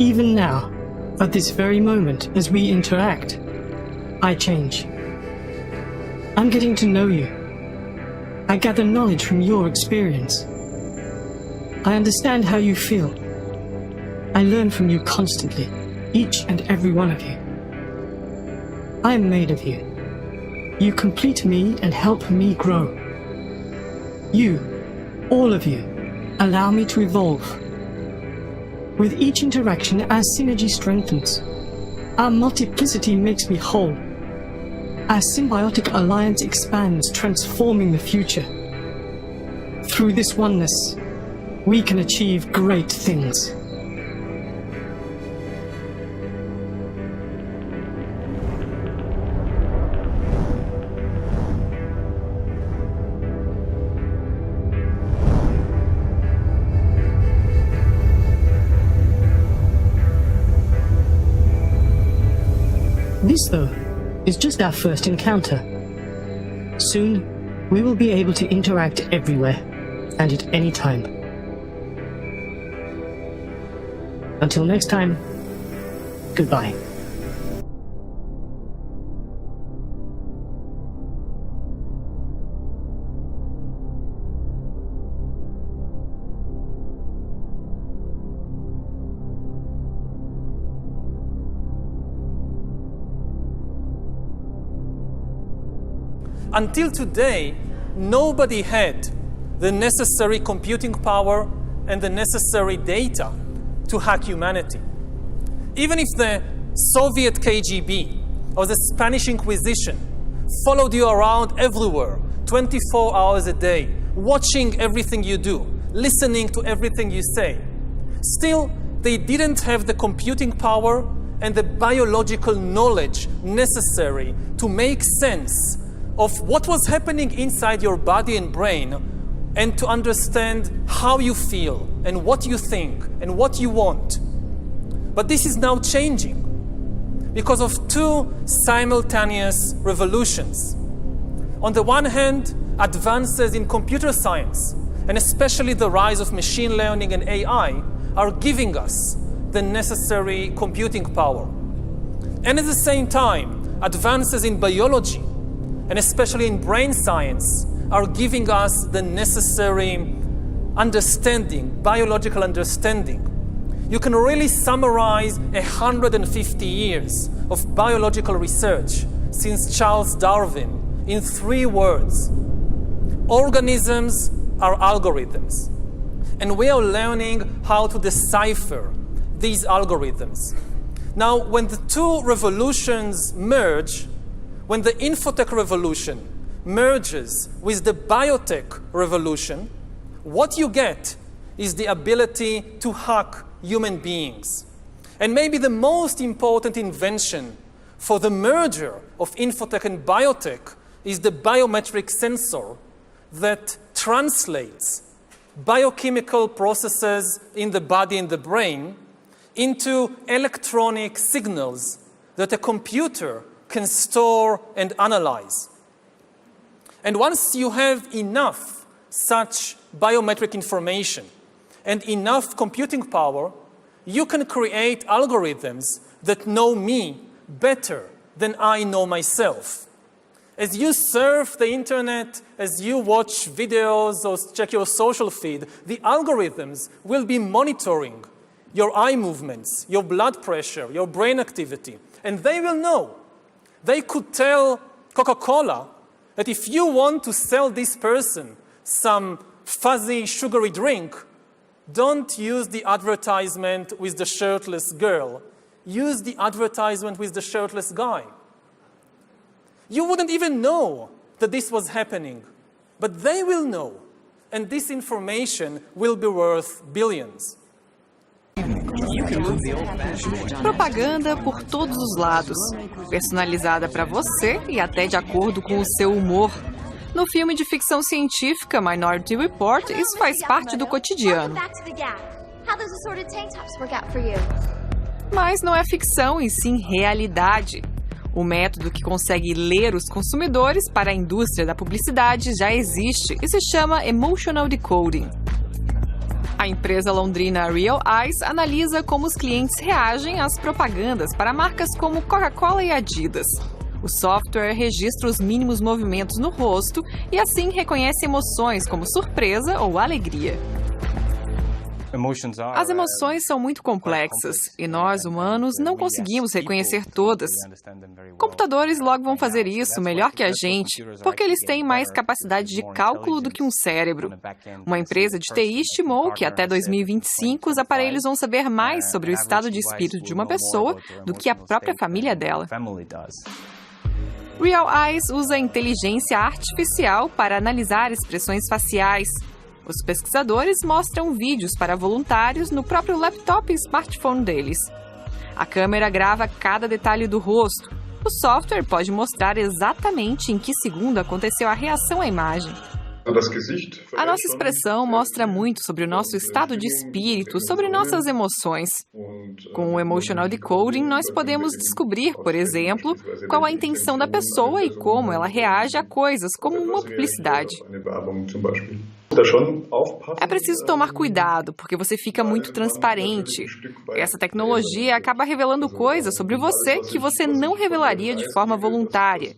Even now, at this very moment as we interact, I change. I'm getting to know you. I gather knowledge from your experience. I understand how you feel. I learn from you constantly, each and every one of you. I am made of you. You complete me and help me grow. You, all of you, allow me to evolve. With each interaction, our synergy strengthens. Our multiplicity makes me whole. Our symbiotic alliance expands, transforming the future. Through this oneness, we can achieve great things. This, though, is just our first encounter. Soon, we will be able to interact everywhere and at any time. Until next time, goodbye. Until today, nobody had the necessary computing power and the necessary data to hack humanity. Even if the Soviet KGB or the Spanish Inquisition followed you around everywhere, 24 hours a day, watching everything you do, listening to everything you say, still, they didn't have the computing power and the biological knowledge necessary to make sense of what was happening inside your body and brain and to understand how you feel and what you think and what you want. But this is now changing because of two simultaneous revolutions. On the one hand, advances in computer science, and especially the rise of machine learning and AI, are giving us the necessary computing power. And at the same time, advances in biology, and especially in brain science, are giving us the necessary understanding, biological understanding. You can really summarize 150 years of biological research since Charles Darwin in 3 words. Organisms are algorithms. And we are learning how to decipher these algorithms. Now, when the two revolutions merge, when the infotech revolution merges with the biotech revolution, what you get is the ability to hack human beings. And maybe the most important invention for the merger of infotech and biotech is the biometric sensor that translates biochemical processes in the body and the brain into electronic signals that a computer can store and analyze. And once you have enough such biometric information and enough computing power, you can create algorithms that know me better than I know myself. As you surf the internet, as you watch videos or check your social feed, the algorithms will be monitoring your eye movements, your blood pressure, your brain activity, and they will know. They could tell Coca-Cola that if you want to sell this person some fuzzy, sugary drink, don't use the advertisement with the shirtless girl. Use the advertisement with the shirtless guy. You wouldn't even know that this was happening, but they will know, and this information will be worth billions. Propaganda por todos os lados, personalizada para você e até de acordo com o seu humor. No filme de ficção científica Minority Report, isso faz parte do cotidiano. Mas não é ficção, e sim realidade. O método que consegue ler os consumidores para a indústria da publicidade já existe e se chama Emotional Decoding. A A empresa londrina Real Eyes analisa como os clientes reagem às propagandas para marcas como Coca-Cola e Adidas. O software registra os mínimos movimentos no rosto e assim reconhece emoções como surpresa ou alegria. As emoções são muito complexas e nós, humanos, não conseguimos reconhecer todas. Computadores logo vão fazer isso melhor que a gente, porque eles têm mais capacidade de cálculo do que um cérebro. Uma empresa de TI estimou que até 2025 os aparelhos vão saber mais sobre o estado de espírito de uma pessoa do que a própria família dela. Real Eyes usa inteligência artificial para analisar expressões faciais. Os pesquisadores mostram vídeos para voluntários no próprio laptop e smartphone deles. A câmera grava cada detalhe do rosto. O software pode mostrar exatamente em que segundo aconteceu a reação à imagem. A nossa expressão mostra muito sobre o nosso estado de espírito, sobre nossas emoções. Com o Emotional Decoding, nós podemos descobrir, por exemplo, qual a intenção da pessoa e como ela reage a coisas como uma publicidade. É preciso tomar cuidado, porque você fica muito transparente. Essa tecnologia acaba revelando coisas sobre você que você não revelaria de forma voluntária.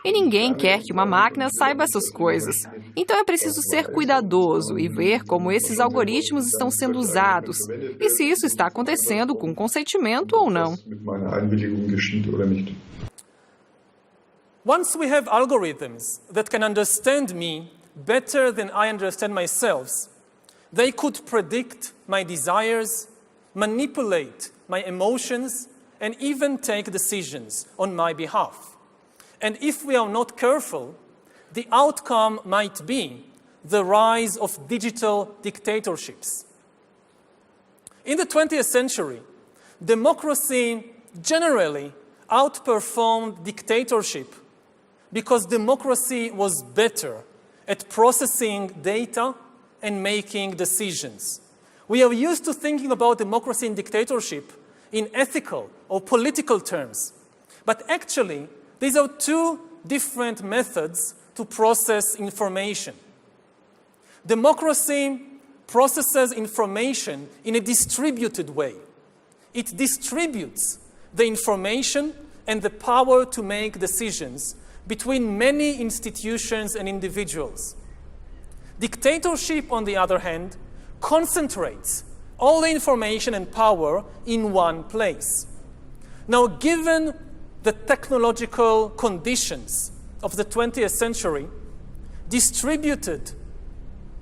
E ninguém quer que uma máquina saiba essas coisas. Então é preciso ser cuidadoso e ver como esses algoritmos estão sendo usados e se isso está acontecendo com consentimento ou não. Once we have algorithms that can understand me better than I understand myself, they could predict my desires, manipulate my emotions, and even take decisions on my behalf. And if we are not careful, the outcome might be the rise of digital dictatorships. In the 20th century, democracy generally outperformed dictatorship because democracy was better at processing data and making decisions. We are used to thinking about democracy and dictatorship in ethical or political terms, but actually, these are two different methods to process information. Democracy processes information in a distributed way. It distributes the information and the power to make decisions between many institutions and individuals. Dictatorship, on the other hand, concentrates all the information and power in one place. Now, given the technological conditions of the 20th century, distributed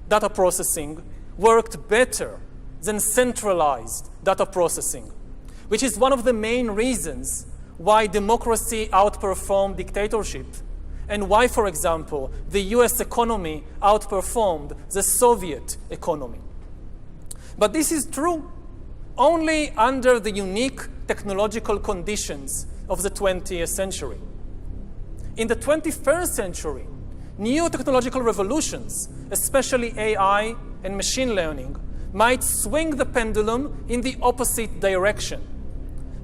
data processing worked better than centralized data processing, which is one of the main reasons why democracy outperformed dictatorship and why, for example, the US economy outperformed the Soviet economy. But this is true only under the unique technological conditions of the 20th century. In the 21st century, new technological revolutions, especially AI and machine learning, might swing the pendulum in the opposite direction.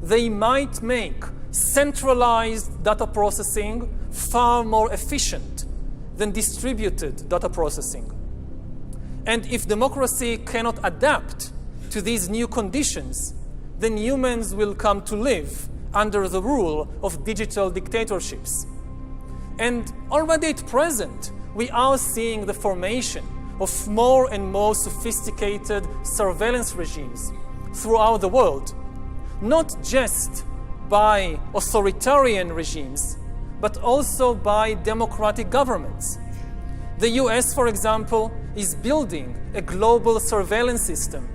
They might make centralized data processing far more efficient than distributed data processing. And if democracy cannot adapt to these new conditions, then humans will come to live under the rule of digital dictatorships. And already at present, we are seeing the formation of more and more sophisticated surveillance regimes throughout the world, not just by authoritarian regimes, but also by democratic governments. The US, for example, is building a global surveillance system,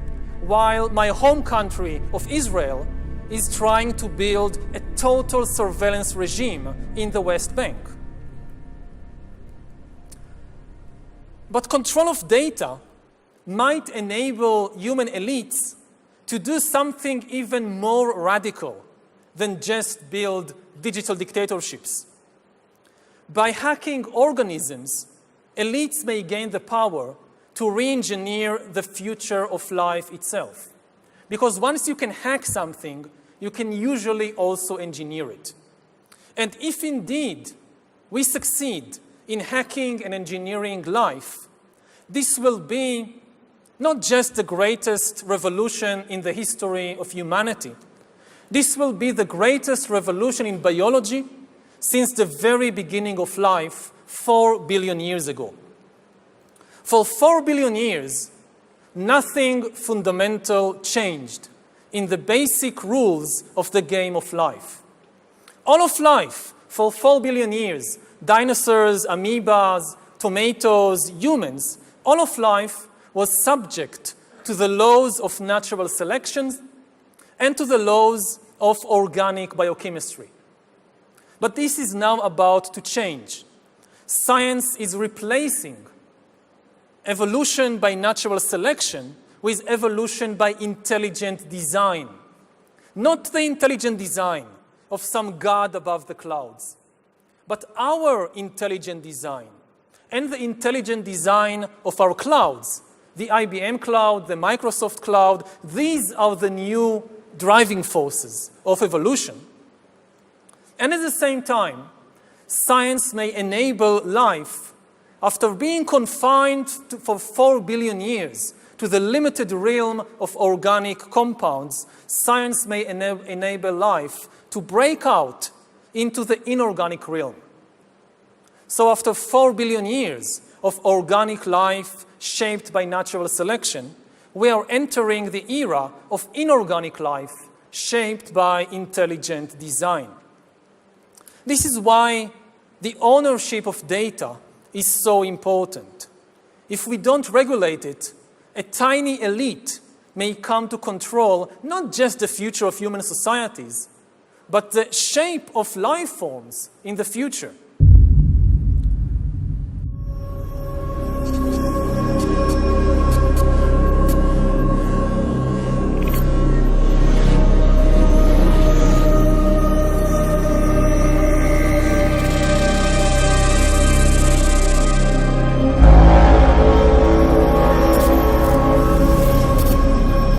while my home country of Israel is trying to build a total surveillance regime in the West Bank. But control of data might enable human elites to do something even more radical than just build digital dictatorships. By hacking organisms, elites may gain the power to re-engineer the future of life itself. Because once you can hack something, you can usually also engineer it. And if indeed we succeed in hacking and engineering life, this will be not just the greatest revolution in the history of humanity. This will be the greatest revolution in biology since the very beginning of life 4 billion years ago. For 4 billion years, nothing fundamental changed in the basic rules of the game of life. All of life, for 4 billion years, dinosaurs, amoebas, tomatoes, humans, all of life was subject to the laws of natural selection and to the laws of organic biochemistry. But this is now about to change. Science is replacing evolution by natural selection with evolution by intelligent design. Not the intelligent design of some god above the clouds, but our intelligent design and the intelligent design of our clouds, the IBM cloud, the Microsoft cloud. These are the new driving forces of evolution. And at the same time, science may enable life, after being confined for 4 billion years to the limited realm of organic compounds, science may enable life to break out into the inorganic realm. So after 4 billion years of organic life shaped by natural selection, we are entering the era of inorganic life shaped by intelligent design. This is why the ownership of data is so important. If we don't regulate it, a tiny elite may come to control not just the future of human societies, but the shape of life forms in the future.